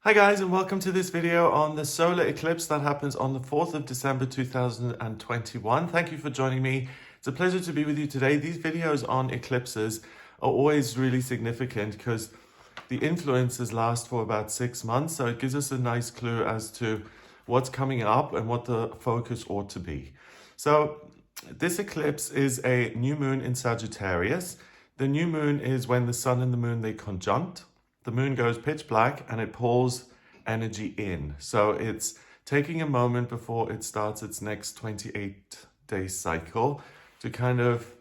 Hi guys, and welcome to this video on the solar eclipse that happens on the 4th of December 2021. Thank you for joining me. It's a pleasure to be with you today. These videos on eclipses are always really significant because the influences last for about 6 months, so it gives us a nice clue as to what's coming up and what the focus ought to be. So this eclipse is a new moon in Sagittarius. The new moon is when the sun and the moon, they conjunct. The moon goes pitch black and it pulls energy in. So it's taking a moment before it starts its next 28-day cycle to kind of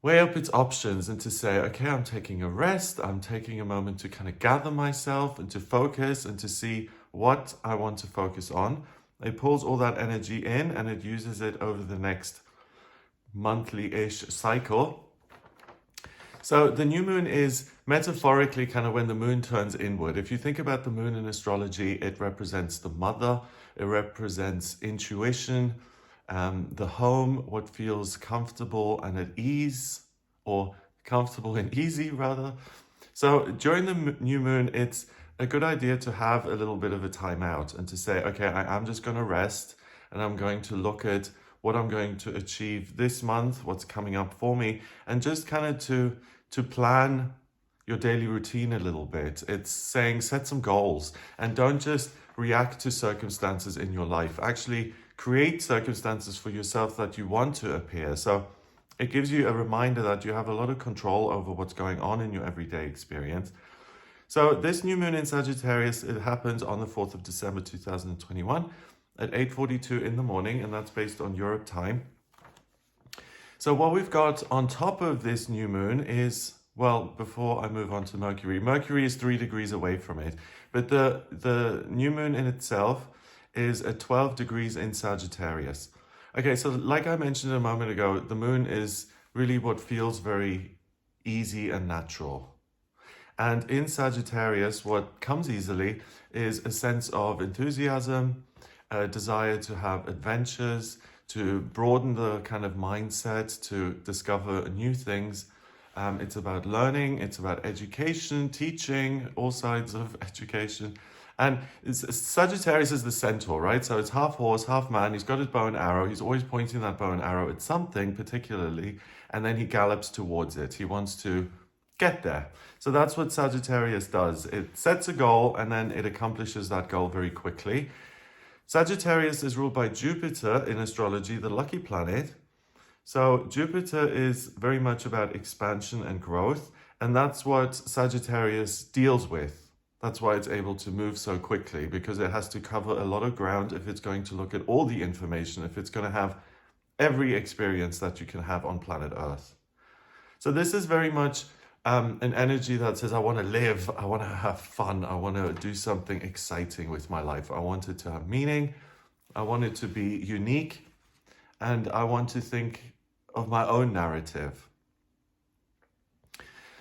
weigh up its options and to say, okay, I'm taking a rest. I'm taking a moment to kind of gather myself and to focus and to see what I want to focus on. It pulls all that energy in and it uses it over the next monthly-ish cycle. So the new moon is metaphorically kind of when the moon turns inward. If you think about the moon in astrology, it represents the mother, it represents intuition, the home, what feels comfortable and at ease, or comfortable and easy rather. So during the new moon, it's a good idea to have a little bit of a time out and to say, okay, I'm just going to rest and I'm going to look at what I'm going to achieve this month, what's coming up for me, and just kind of to plan your daily routine a little bit. It's saying set some goals and don't just react to circumstances in your life. Actually create circumstances for yourself that you want to appear. So it gives you a reminder that you have a lot of control over what's going on in your everyday experience. So this new moon in Sagittarius, it happens on the 4th of December 2021 at 8:42 in the morning, and that's based on Europe time. So what we've got on top of this new moon is, well, before I move on to Mercury, Mercury is 3 degrees away from it, but the new moon in itself is at 12 degrees in Sagittarius. Okay, so like I mentioned a moment ago, the moon is really what feels very easy and natural. And in Sagittarius, what comes easily is a sense of enthusiasm, a desire to have adventures, to broaden the kind of mindset, to discover new things. It's about learning, it's about education, teaching, all sides of education. And Sagittarius is the centaur, right? So it's half horse, half man. He's got his bow and arrow. He's always pointing that bow and arrow at something particularly, and then he gallops towards it. He wants to get there. So that's what Sagittarius does. It sets a goal and then it accomplishes that goal very quickly. Sagittarius is ruled by Jupiter in astrology, the lucky planet. So Jupiter is very much about expansion and growth, and that's what Sagittarius deals with. That's why it's able to move so quickly, because it has to cover a lot of ground if it's going to look at all the information, if it's going to have every experience that you can have on planet Earth. So this is very much an energy that says, I want to live, I want to have fun, I want to do something exciting with my life. I want it to have meaning, I want it to be unique, and I want to think of my own narrative.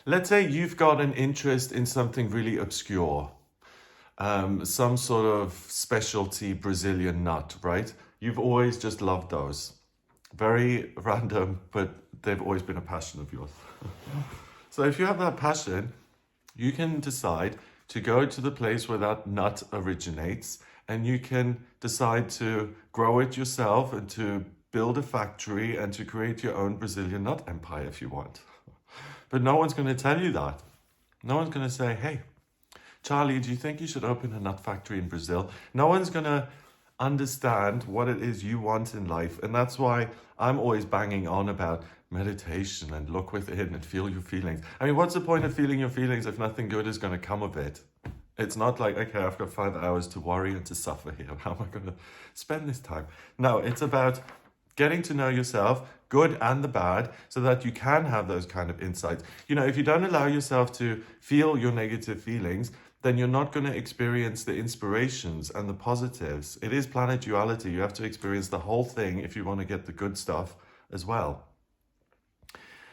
Let's say you've got an interest in something really obscure, some sort of specialty Brazilian nut, right? You've always just loved those. Very random, but they've always been a passion of yours. So if you have that passion, you can decide to go to the place where that nut originates, and you can decide to grow it yourself and to build a factory and to create your own Brazilian nut empire if you want. But no one's going to tell you that. No one's going to say, hey, Charlie, do you think you should open a nut factory in Brazil? No one's going to understand what it is you want in life. And that's why I'm always banging on about meditation and look within and feel your feelings. I mean, what's the point of feeling your feelings if nothing good is going to come of it? It's not like, okay, I've got 5 hours to worry and to suffer here. How am I going to spend this time? No, it's about getting to know yourself, good and the bad, so that you can have those kind of insights. You know, if you don't allow yourself to feel your negative feelings, then you're not going to experience the inspirations and the positives. It is planet duality. You have to experience the whole thing if you want to get the good stuff as well.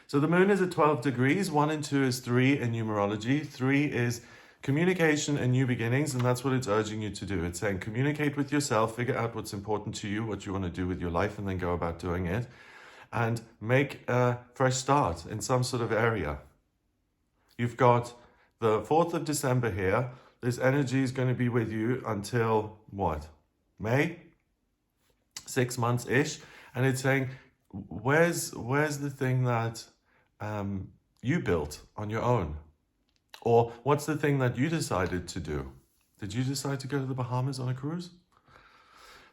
So the moon is at 12 degrees. 1 and 2 is 3 in numerology. 3 is communication and new beginnings, and that's what it's urging you to do. It's saying communicate with yourself, figure out what's important to you, what you want to do with your life, and then go about doing it. And make a fresh start in some sort of area. You've got the 4th of December here, This energy is going to be with you until what? May? 6 months-ish. And it's saying, where's the thing that you built on your own? Or what's the thing that you decided to do? Did you decide to go to the Bahamas on a cruise?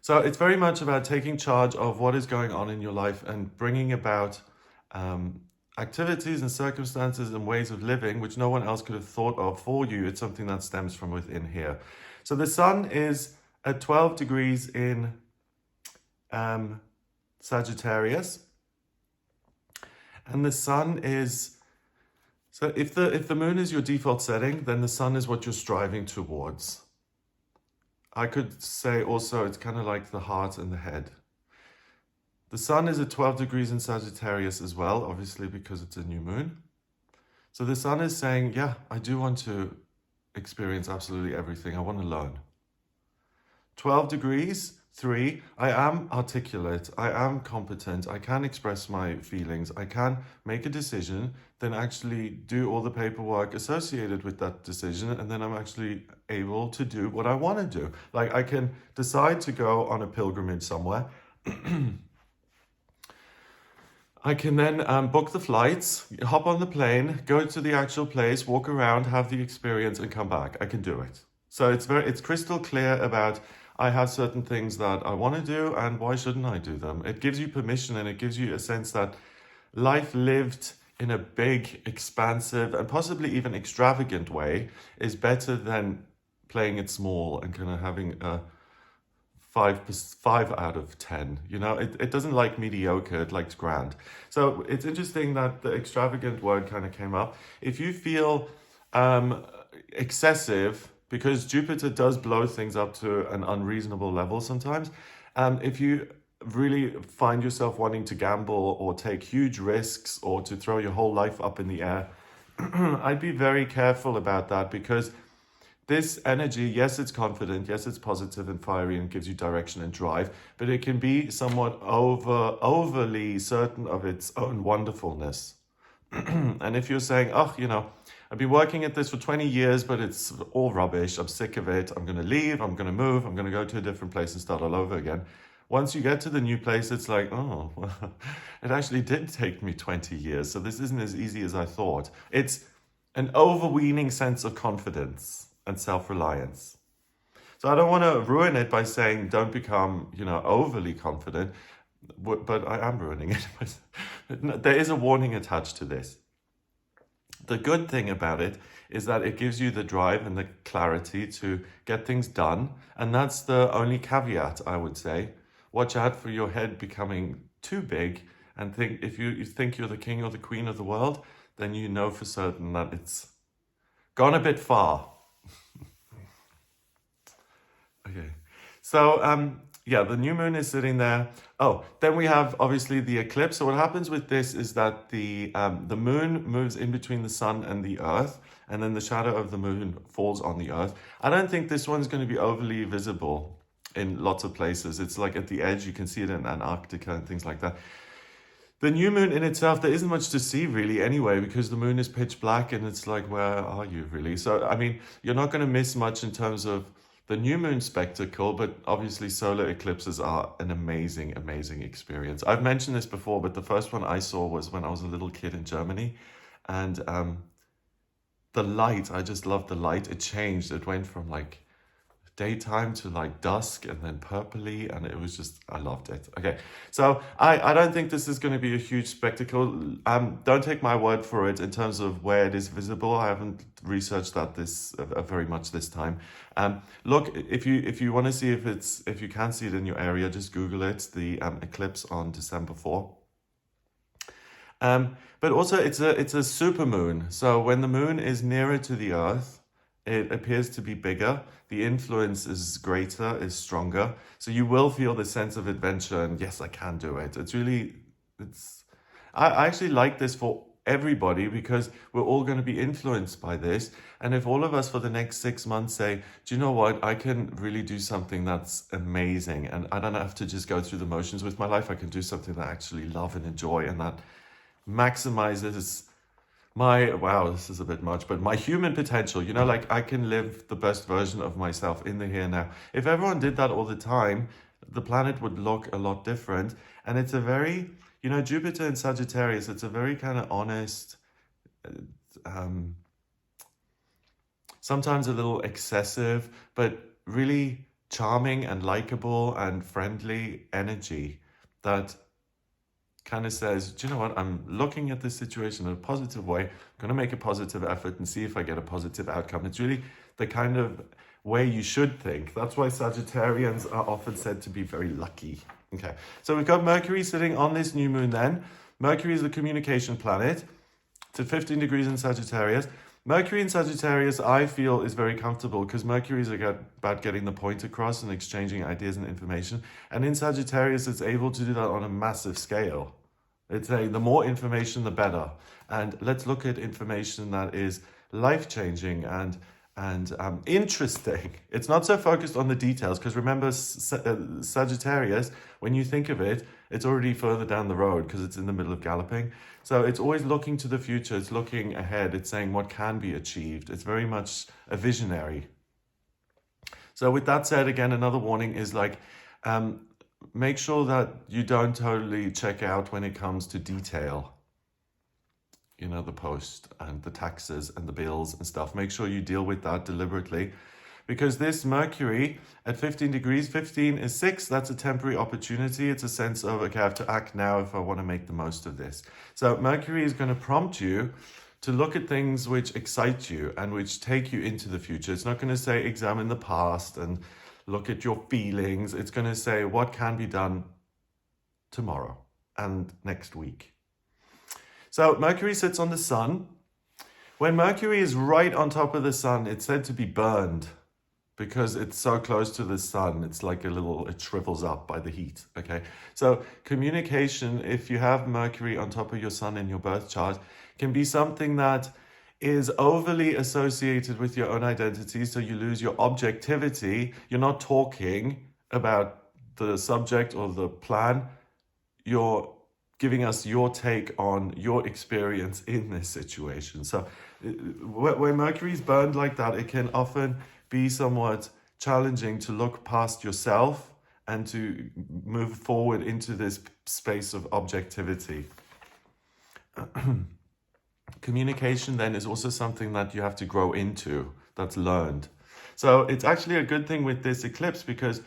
So it's very much about taking charge of what is going on in your life and bringing about activities and circumstances and ways of living which no one else could have thought of for you. It's something that stems from within here. So the sun is at 12 degrees in Sagittarius, and the sun is, so if the moon is your default setting, then the sun is what you're striving towards. I could say also it's kind of like the heart and the head. The sun is at 12 degrees in Sagittarius as well, obviously because it's a new moon. So the sun is saying, yeah, I do want to experience absolutely everything. I want to learn. 12 degrees, 3, I am articulate, I am competent, I can express my feelings, I can make a decision, then actually do all the paperwork associated with that decision, and then I'm actually able to do what I want to do. Like I can decide to go on a pilgrimage somewhere. I can then book the flights, hop on the plane, go to the actual place, walk around, have the experience and come back. I can do it. So it's crystal clear about I have certain things that I want to do and why shouldn't I do them? It gives you permission and it gives you a sense that life lived in a big, expansive and possibly even extravagant way is better than playing it small and kind of having a 5 out of 10. You know, it doesn't like mediocre, it likes grand. So it's interesting that the extravagant word kind of came up. If you feel excessive, because Jupiter does blow things up to an unreasonable level sometimes, if you really find yourself wanting to gamble or take huge risks or to throw your whole life up in the air, I'd be very careful about that, because this energy, yes, it's confident, yes, it's positive and fiery and gives you direction and drive, but it can be somewhat overly certain of its own wonderfulness. And if you're saying, oh, you know, I've been working at this for 20 years, but it's all rubbish, I'm sick of it, I'm going to leave, I'm going to move, I'm going to go to a different place and start all over again. Once you get to the new place, it's like, oh, well, it actually did take me 20 years, so this isn't as easy as I thought. It's an overweening sense of confidence and self-reliance. So I don't want to ruin it by saying don't become, you know, overly confident, but I am ruining it. There is a warning attached to this. The good thing about it is that it gives you the drive and the clarity to get things done, and that's the only caveat, I would say. Watch out for your head becoming too big, and think if you think you're the king or the queen of the world, then you know for certain that it's gone a bit far. Okay, so yeah, the new moon is sitting there. Oh, then we have obviously the eclipse. So what happens with this is that the moon moves in between the sun and the earth, and then the shadow of the moon falls on the earth. I don't think this one's going to be overly visible in lots of places. It's like at the edge, you can see it in Antarctica and things like that. The new moon in itself, there isn't much to see really anyway, because the moon is pitch black and it's like, where are you really? So, I mean, you're not going to miss much in terms of the new moon spectacle, but obviously solar eclipses are an amazing, amazing experience. I've mentioned this before, but the first one I saw was when I was a little kid in Germany. And the light, I just loved the light. It changed. It went from like daytime to like dusk and then purpley, and it was just, I loved it. Okay, so I don't think this is going to be a huge spectacle. Don't take my word for it in terms of where it is visible. I haven't researched that very much this time. Look, if you want to see if you can see it in your area, just Google it, the eclipse on December 4. But also it's a super moon. So when the moon is nearer to the earth, it appears to be bigger. The influence is greater, is stronger. So you will feel the sense of adventure and yes, I can do it. I actually like this for everybody, because we're all going to be influenced by this. And if all of us for the next 6 months say, do you know what, I can really do something that's amazing, and I don't have to just go through the motions with my life. I can do something that I actually love and enjoy, and that maximizes wow, this is a bit much, but my human potential, you know, like I can live the best version of myself in the here and now. If everyone did that all the time, the planet would look a lot different. And it's a very, you know, Jupiter in Sagittarius, it's a very kind of honest, um, sometimes a little excessive, but really charming and likable and friendly energy that kind of says, do you know what, I'm looking at this situation in a positive way. I'm going to make a positive effort and see if I get a positive outcome. It's really the kind of way you should think. That's why Sagittarians are often said to be very lucky. Okay, so we've got Mercury sitting on this new moon then. Mercury is the communication planet. It's at 15 degrees in Sagittarius. Mercury in Sagittarius, I feel, is very comfortable because Mercury is about getting the point across and exchanging ideas and information. And in Sagittarius, it's able to do that on a massive scale. It's the more information, the better. And let's look at information that is life-changing and interesting. It's not so focused on the details because remember, Sagittarius, when you think of it, it's already further down the road because it's in the middle of galloping. So it's always looking to the future. It's looking ahead. It's saying what can be achieved. It's very much a visionary. So with that said, again, another warning is like, make sure that you don't totally check out when it comes to detail. You know, the post and the taxes and the bills and stuff. Make sure you deal with that deliberately. Because this Mercury at 15 degrees, 15 is 6, that's a temporary opportunity. It's a sense of, okay, I have to act now if I want to make the most of this. So Mercury is going to prompt you to look at things which excite you and which take you into the future. It's not going to say examine the past and look at your feelings. It's going to say what can be done tomorrow and next week. So Mercury sits on the sun. When Mercury is right on top of the sun, it's said to be burned because it's so close to the sun. It's like it shrivels up by the heat, okay? So communication, if you have Mercury on top of your sun in your birth chart, can be something that is overly associated with your own identity, so you lose your objectivity. You're not talking about the subject or the plan. You're giving us your take on your experience in this situation. So when Mercury is burned like that, it can often be somewhat challenging to look past yourself and to move forward into this space of objectivity. Communication then is also something that you have to grow into, that's learned. So it's actually a good thing with this eclipse because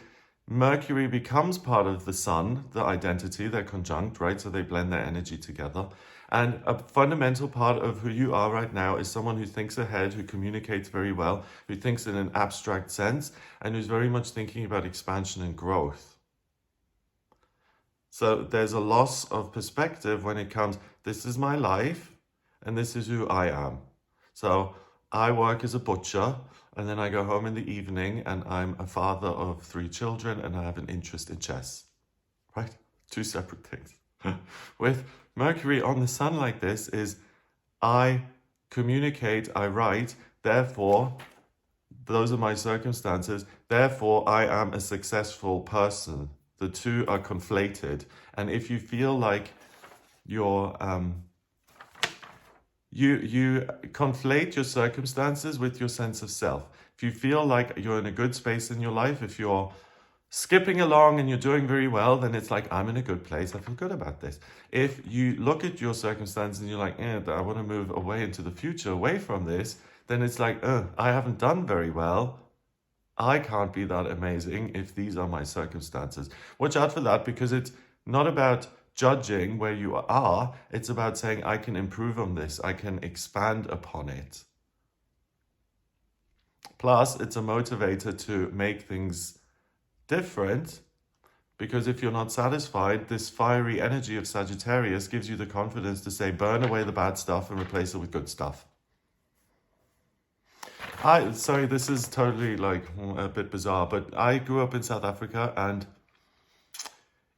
Mercury becomes part of the sun, the identity, they're conjunct, right? So they blend their energy together. And a fundamental part of who you are right now is someone who thinks ahead, who communicates very well, who thinks in an abstract sense, and who's very much thinking about expansion and growth. So there's a loss of perspective when it comes, this is my life, and this is who I am. So I work as a butcher, and then I go home in the evening and I'm a father of 3 children and I have an interest in chess, right? 2 separate things. With Mercury on the sun like this is I communicate, I write, therefore, those are my circumstances, therefore I am a successful person. The two are conflated. And if you feel like you're, you conflate your circumstances with your sense of self. If you feel like you're in a good space in your life, if you're skipping along and you're doing very well, then it's like, I'm in a good place, I feel good about this. If you look at your circumstances and you're like, I want to move away into the future, away from this, then it's like, I haven't done very well. I can't be that amazing if these are my circumstances. Watch out for that, because it's not about judging where you are, it's about saying, I can improve on this, I can expand upon it. Plus, it's a motivator to make things different, because if you're not satisfied, this fiery energy of Sagittarius gives you the confidence to say, burn away the bad stuff and replace it with good stuff. Sorry, this is totally like a bit bizarre, but I grew up in South Africa, and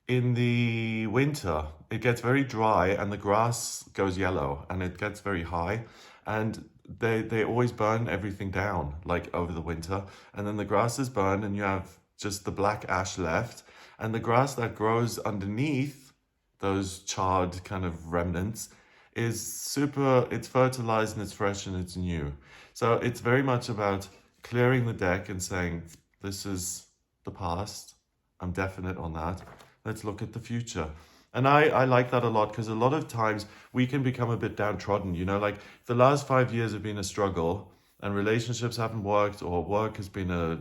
in the winter, it gets very dry and the grass goes yellow and it gets very high, and they always burn everything down like over the winter, and then the grass is burned and you have just the black ash left, and the grass that grows underneath those charred kind of remnants is super, it's fertilized and it's fresh and it's new. So it's very much about clearing the deck and saying, this is the past. I'm definite on that. Let's look at the future. And I like that a lot, because a lot of times we can become a bit downtrodden. You know, like the last 5 years have been a struggle and relationships haven't worked, or work has been a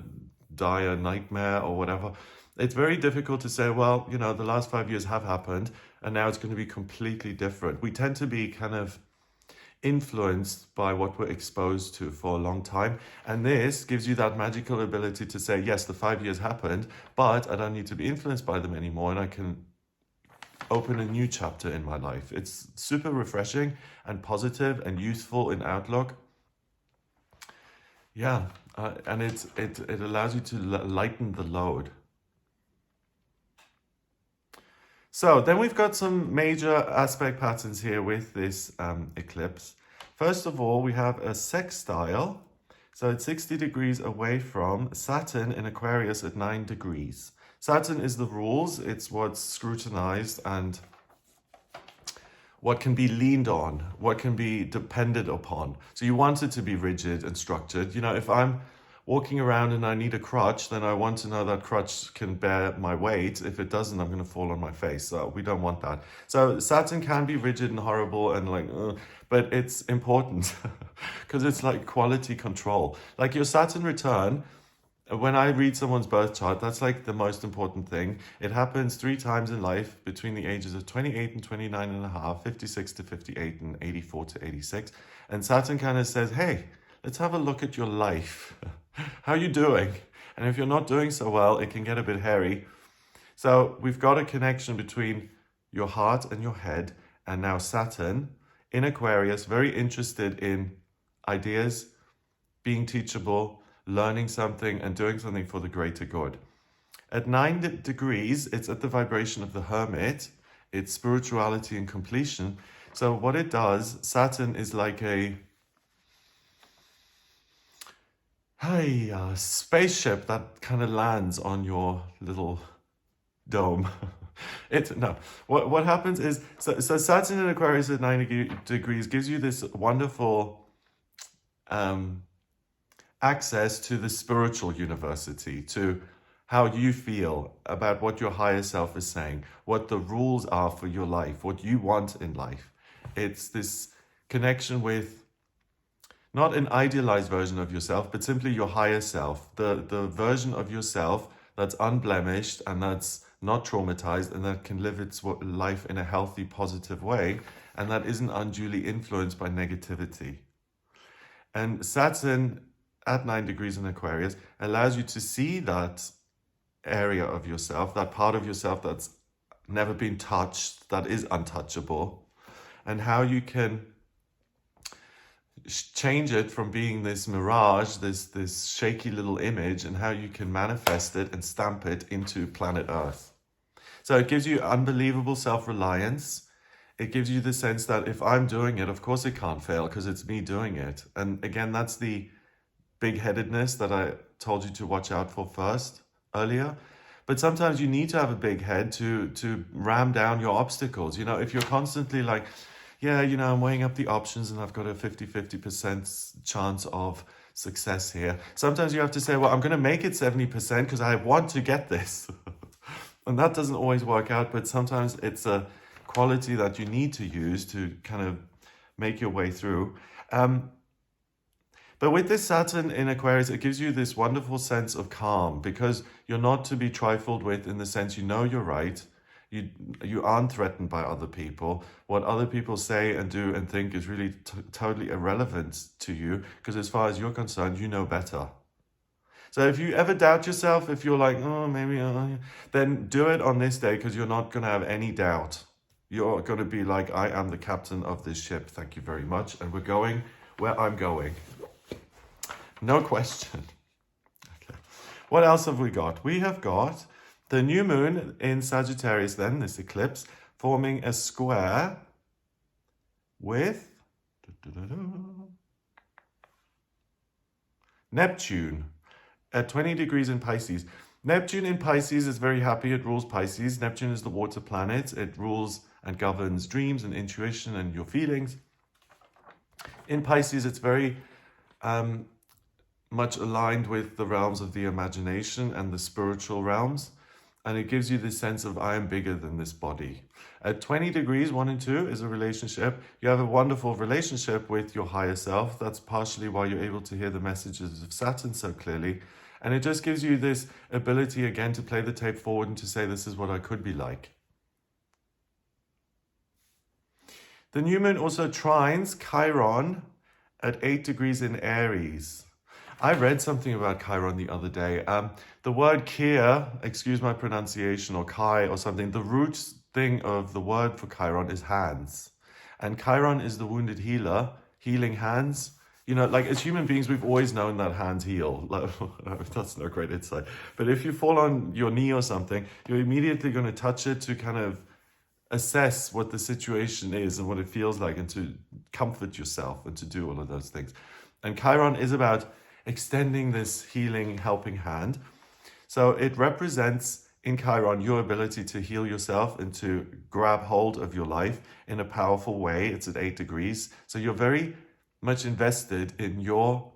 dire nightmare or whatever. It's very difficult to say, well, you know, the last 5 years have happened and now it's going to be completely different. We tend to be kind of influenced by what we're exposed to for a long time. And this gives you that magical ability to say, yes, the 5 years happened, but I don't need to be influenced by them anymore, and I can open a new chapter in my life. It's super refreshing and positive and useful in outlook. Yeah, and it allows you to lighten the load. So then we've got some major aspect patterns here with this eclipse. First of all, we have a sextile. So it's 60 degrees away from Saturn in Aquarius at 9 degrees. Saturn is the rules. It's what's scrutinized and what can be leaned on, what can be depended upon. So you want it to be rigid and structured. You know, if I'm walking around and I need a crutch, then I want to know that crutch can bear my weight. If it doesn't, I'm going to fall on my face. So we don't want that. So Saturn can be rigid and horrible and like, but it's important because it's like quality control. Like your Saturn return, when I read someone's birth chart, that's like the most important thing. It happens 3 times in life between the ages of 28 and 29 and a half, 56 to 58 and 84 to 86. And Saturn kind of says, hey, let's have a look at your life. How are you doing? And if you're not doing so well, it can get a bit hairy. So we've got a connection between your heart and your head, and now Saturn in Aquarius, very interested in ideas, being teachable, learning something and doing something for the greater good. At 9 degrees, it's at the vibration of the Hermit. It's spirituality and completion. So what it does, Saturn is like a spaceship that kind of lands on your little dome. What happens is, so Saturn in Aquarius at 9 degrees gives you this wonderful access to the spiritual university, to how you feel about what your higher self is saying, what the rules are for your life, what you want in life. It's this connection with not an idealized version of yourself, but simply your higher self, the version of yourself that's unblemished and that's not traumatized and that can live its life in a healthy, positive way, and that isn't unduly influenced by negativity. And Saturn at 9 degrees in Aquarius allows you to see that area of yourself, that part of yourself that's never been touched, that is untouchable, and how you can change it from being this mirage, this shaky little image, and how you can manifest it and stamp it into planet Earth. So it gives you unbelievable self-reliance. It gives you the sense that if I'm doing it, of course it can't fail because it's me doing it. And again, that's the big-headedness that I told you to watch out for earlier. But sometimes you need to have a big head to ram down your obstacles. You know, if you're constantly like, yeah, you know, I'm weighing up the options and I've got a 50% chance of success here. Sometimes you have to say, well, I'm going to make it 70% because I want to get this. And that doesn't always work out, but sometimes it's a quality that you need to use to kind of make your way through. But with this Saturn in Aquarius, it gives you this wonderful sense of calm because you're not to be trifled with, in the sense you know you're right. You aren't threatened by other people. What other people say and do and think is really totally irrelevant to you, because as far as you're concerned, you know better. So if you ever doubt yourself, if you're like, oh, maybe, then do it on this day, because you're not going to have any doubt. You're going to be like, I am the captain of this ship. Thank you very much. And we're going where I'm going. No question. Okay. What else have we got? We have got the new moon in Sagittarius, then, this eclipse, forming a square with Neptune at 20 degrees in Pisces. Neptune in Pisces is very happy. It rules Pisces. Neptune is the water planet. It rules and governs dreams and intuition and your feelings. In Pisces, it's very much aligned with the realms of the imagination and the spiritual realms. And it gives you this sense of, I am bigger than this body. At 20 degrees, 1 and 2 is a relationship. You have a wonderful relationship with your higher self. That's partially why you're able to hear the messages of Saturn so clearly. And it just gives you this ability again to play the tape forward and to say, this is what I could be like. The new moon also trines Chiron at 8 degrees in Aries. I read something about Chiron the other day. The word Kia, excuse my pronunciation, or Kai or something, the root thing of the word for Chiron is hands. And Chiron is the wounded healer, healing hands. You know, like as human beings, we've always known that hands heal. Like, that's no great insight. But if you fall on your knee or something, you're immediately going to touch it to kind of assess what the situation is and what it feels like, and to comfort yourself and to do all of those things. And Chiron is about extending this healing, helping hand. So it represents in Chiron your ability to heal yourself and to grab hold of your life in a powerful way. It's at 8 degrees. So you're very much invested in your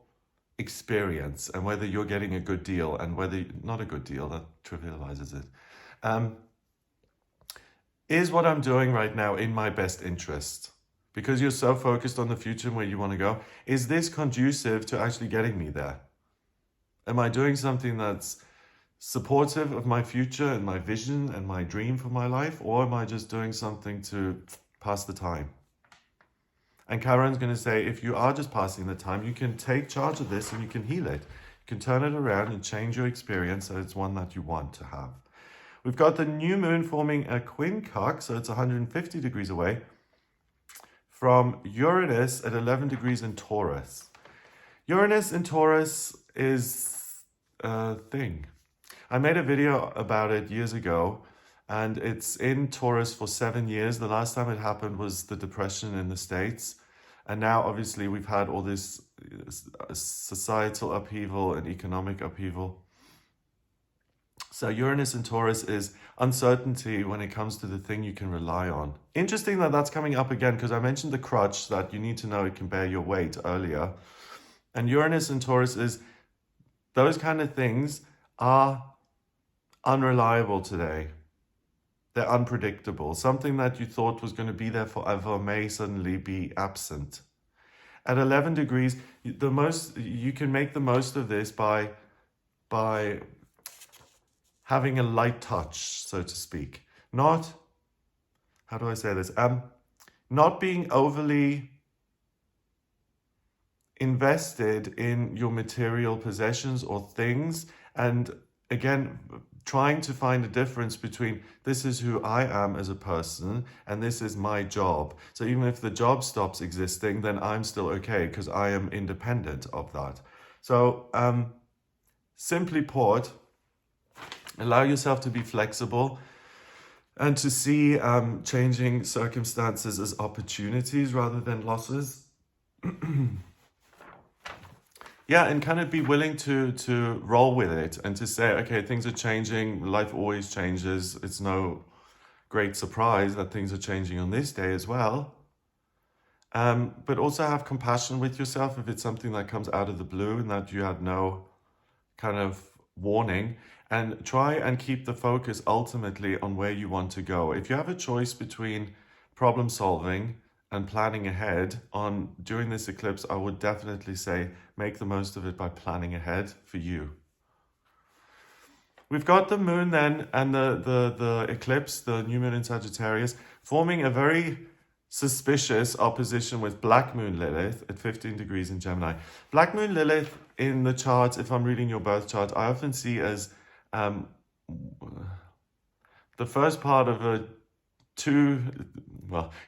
experience and whether you're getting a good deal and whether not a good deal, that trivializes it. Is what I'm doing right now in my best interest? Because you're so focused on the future and where you want to go, is this conducive to actually getting me there? Am I doing something that's supportive of my future and my vision and my dream for my life? Or am I just doing something to pass the time? And Chiron's going to say, if you are just passing the time, you can take charge of this and you can heal it. You can turn it around and change your experience so it's one that you want to have. We've got the new moon forming a quincunx, so it's 150 degrees away from Uranus at 11 degrees in Taurus. Uranus in Taurus is a thing. I made a video about it years ago, and it's in Taurus for 7 years. The last time it happened was the Depression in the States. And now, obviously, we've had all this societal upheaval and economic upheaval. So Uranus in Taurus is uncertainty when it comes to the thing you can rely on. Interesting that that's coming up again, because I mentioned the crutch, that you need to know it can bear your weight earlier. And Uranus in Taurus is, those kind of things are unreliable today. They're unpredictable. Something that you thought was going to be there forever may suddenly be absent. At 11 degrees, you can make the most of this by having a light touch, so to speak. Not, how do I say this? Not being overly invested in your material possessions or things. And again, trying to find a difference between this is who I am as a person and this is my job. So even if the job stops existing, then I'm still okay because I am independent of that. So simply put, allow yourself to be flexible and to see changing circumstances as opportunities rather than losses. Yeah, and kind of be willing to roll with it and to say, okay, things are changing. Life always changes. It's no great surprise that things are changing on this day as well. But also have compassion with yourself if it's something that comes out of the blue and that you had no kind of warning. And try and keep the focus ultimately on where you want to go. If you have a choice between problem solving and planning ahead during this eclipse, I would definitely say make the most of it by planning ahead for you. We've got the moon then and the eclipse, the new moon in Sagittarius, forming a very suspicious opposition with Black Moon Lilith at 15 degrees in Gemini. Black Moon Lilith in the chart, if I'm reading your birth chart, I often see as the first part of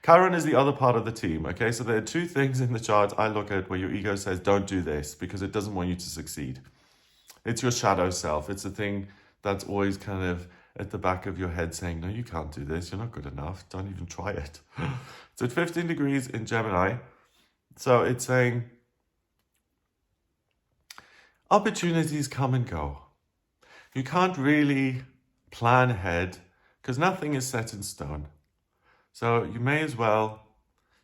Chiron is the other part of the team, okay? So there are two things in the chart I look at where your ego says, don't do this, because it doesn't want you to succeed. It's your shadow self. It's the thing that's always kind of at the back of your head saying, no, you can't do this. You're not good enough. Don't even try it. It's at 15 degrees in Gemini. So it's saying, opportunities come and go. you can't really plan ahead because nothing is set in stone. So you may as well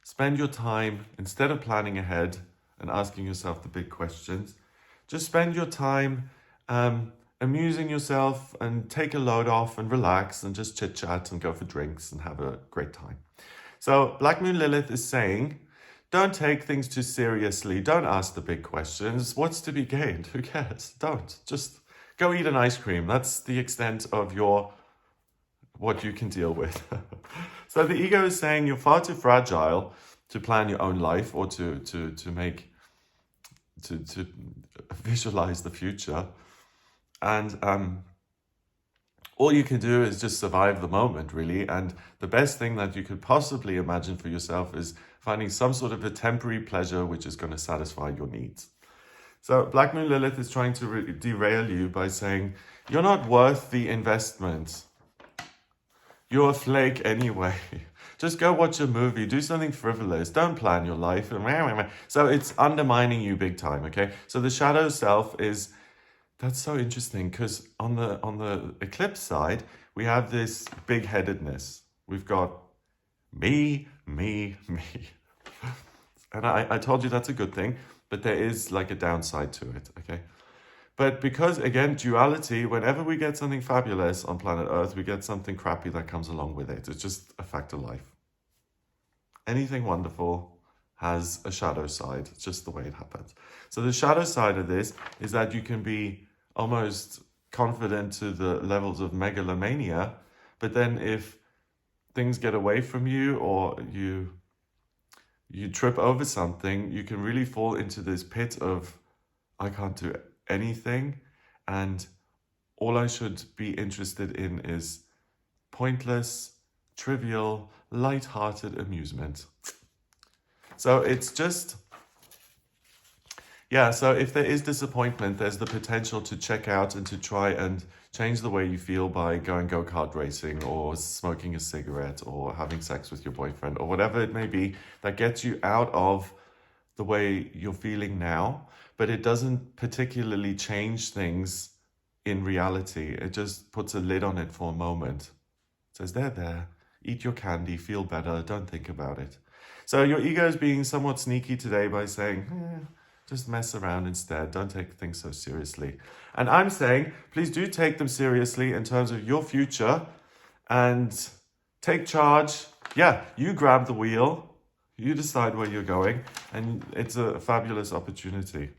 spend your time, instead of planning ahead and asking yourself the big questions, just spend your time amusing yourself and take a load off and relax and just chit chat and go for drinks and have a great time. So Black Moon Lilith is saying, don't take things too seriously. Don't ask the big questions. What's to be gained? Who cares? Don't. Just go eat an ice cream. That's the extent of what you can deal with. So the ego is saying you're far too fragile to plan your own life or to visualize the future. And all you can do is just survive the moment, really. And the best thing that you could possibly imagine for yourself is finding some sort of a temporary pleasure which is going to satisfy your needs. So Black Moon Lilith is trying to derail you by saying, you're not worth the investment. You're a flake anyway. Just go watch a movie, do something frivolous. Don't plan your life. So it's undermining you big time, okay? So the shadow self is, that's so interesting because on the eclipse side, we have this big-headedness. We've got me. And I told you that's a good thing, but there is like a downside to it, okay? But because, again, duality, whenever we get something fabulous on planet Earth, we get something crappy that comes along with it. It's just a fact of life. Anything wonderful has a shadow side. It's just the way it happens. So the shadow side of this is that you can be almost confident to the levels of megalomania, but then if things get away from you or you trip over something, you can really fall into this pit of, I can't do anything, and all I should be interested in is pointless, trivial, light-hearted amusement. So it's just, yeah, so if there is disappointment, there's the potential to check out and to try and change the way you feel by going go-kart racing or smoking a cigarette or having sex with your boyfriend or whatever it may be that gets you out of the way you're feeling now, but it doesn't particularly change things in reality. It just puts a lid on it for a moment. It says, there, eat your candy, feel better, don't think about it. So your ego is being somewhat sneaky today by saying, just mess around instead. Don't take things so seriously. And I'm saying, please do take them seriously in terms of your future and take charge. Yeah, you grab the wheel. You decide where you're going, and it's a fabulous opportunity.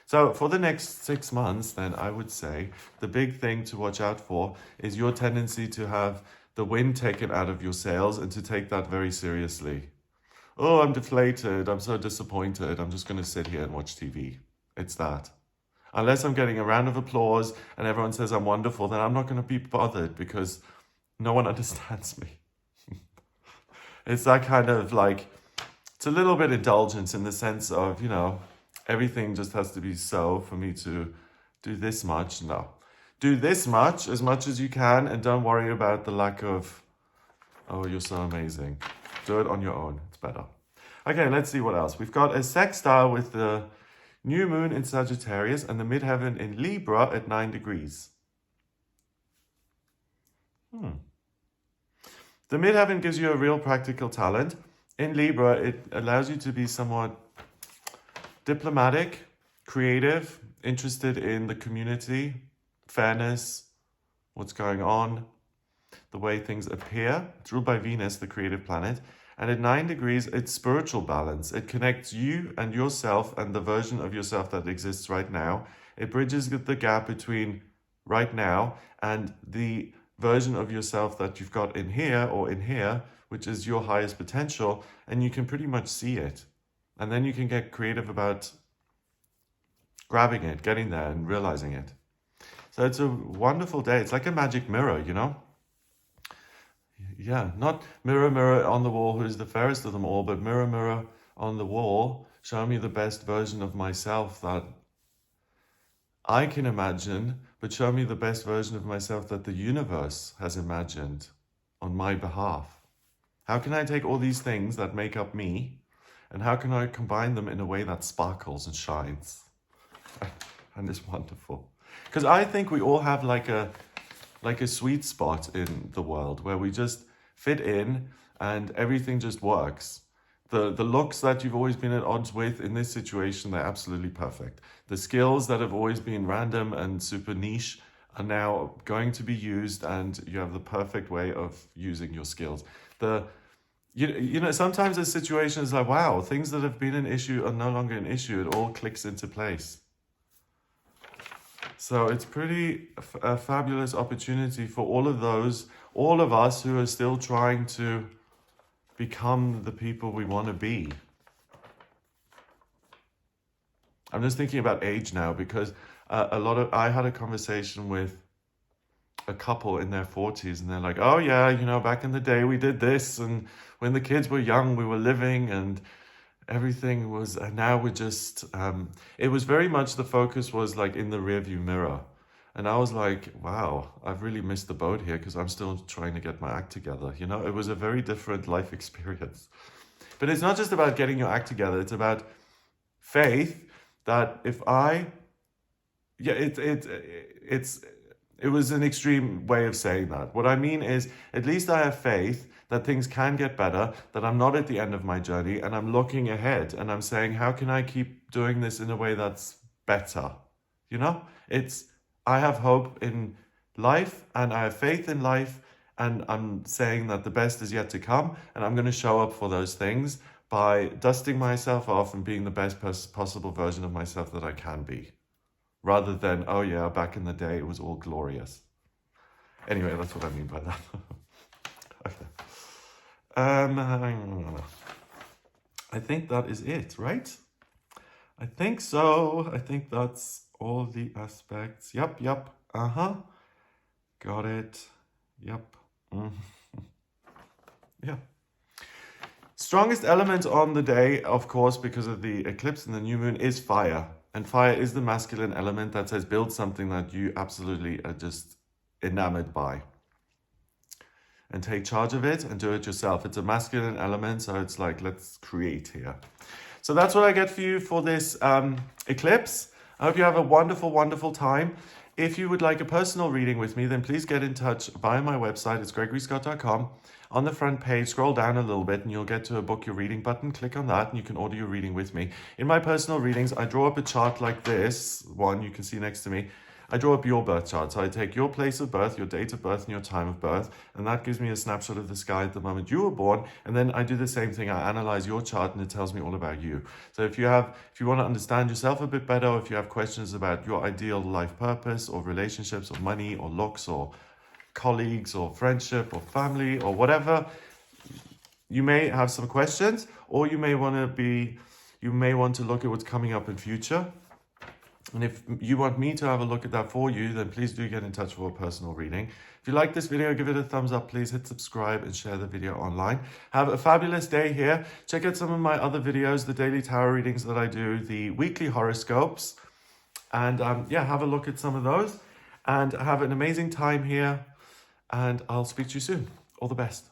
So for the next 6 months, then I would say the big thing to watch out for is your tendency to have the wind taken out of your sails and to take that very seriously. Oh, I'm deflated. I'm so disappointed. I'm just going to sit here and watch TV. It's that. Unless I'm getting a round of applause and everyone says I'm wonderful, then I'm not going to be bothered because no one understands me. It's that kind of like, it's a little bit indulgence in the sense of, everything just has to be so for me to do this much. No. Do this much as you can, and don't worry about the lack of, oh, you're so amazing. Do it on your own. It's better. Okay, let's see what else. We've got a sextile with the new moon in Sagittarius and the midheaven in Libra at 9 degrees. The midheaven gives you a real practical talent. In Libra, it allows you to be somewhat diplomatic, creative, interested in the community, fairness, what's going on, the way things appear. It's ruled by Venus, the creative planet. And at 9 degrees, it's spiritual balance. It connects you and yourself and the version of yourself that exists right now. It bridges the gap between right now and the version of yourself that you've got in here, which is your highest potential, and you can pretty much see it. And then you can get creative about grabbing it, getting there and realizing it. So it's a wonderful day. It's like a magic mirror, Yeah, not mirror, mirror on the wall, who's the fairest of them all, but mirror, mirror on the wall, show me the best version of myself that I can imagine, but show me the best version of myself that the universe has imagined on my behalf. How can I take all these things that make up me, and how can I combine them in a way that sparkles and shines? and it's wonderful. Because I think we all have like a sweet spot in the world where we just fit in and everything just works. The looks that you've always been at odds with in this situation, they're absolutely perfect. The skills that have always been random and super niche are now going to be used, and you have the perfect way of using your skills. You know, sometimes the situation is like, wow, things that have been an issue are no longer an issue. It all clicks into place. So it's pretty a fabulous opportunity for all of us who are still trying to become the people we want to be. I'm just thinking about age now, because I had a conversation with a couple in their 40s, and they're like, oh yeah, you know, back in the day we did this, and when the kids were young we were living, and everything was, and now we're just, it was very much, the focus was like in the rearview mirror. And I was like, wow, I've really missed the boat here, because I'm still trying to get my act together. You know, it was a very different life experience. But it's not just about getting your act together. It's about faith that if it was an extreme way of saying that. What I mean is, at least I have faith that things can get better, that I'm not at the end of my journey, and I'm looking ahead and I'm saying, how can I keep doing this in a way that's better? You know, I have hope in life and I have faith in life, and I'm saying that the best is yet to come, and I'm going to show up for those things by dusting myself off and being the best possible version of myself that I can be, rather than, oh yeah, back in the day it was all glorious. Anyway, that's what I mean by that. Okay. I think that is it, right? I think so. I think that's all the aspects. Yep. Got it. Yep. Yeah. Strongest element on the day, of course, because of the eclipse and the new moon, is fire. And fire is the masculine element that says build something that you absolutely are just enamored by. And take charge of it and do it yourself. It's a masculine element, so it's like, let's create here. So that's what I get for you for this eclipse. I hope you have a wonderful, wonderful time. If you would like a personal reading with me, then please get in touch via my website. It's gregoryscott.com. On the front page, scroll down a little bit and you'll get to a book your reading button. Click on that and you can order your reading with me. In my personal readings, I draw up a chart like this one you can see next to me. I draw up your birth chart. So I take your place of birth, your date of birth, and your time of birth, and that gives me a snapshot of the sky at the moment you were born. And then I do the same thing. I analyze your chart and it tells me all about you. So if you want to understand yourself a bit better, or if you have questions about your ideal life purpose, or relationships, or money, or looks, or colleagues, or friendship, or family, or whatever, you may have some questions, or you may want to look at what's coming up in future. And if you want me to have a look at that for you, then please do get in touch for a personal reading. If you like this video, give it a thumbs up, please hit subscribe and share the video online. Have a fabulous day here. Check out some of my other videos, the daily tarot readings that I do, the weekly horoscopes, and have a look at some of those, and have an amazing time here, and I'll speak to you soon. All the best.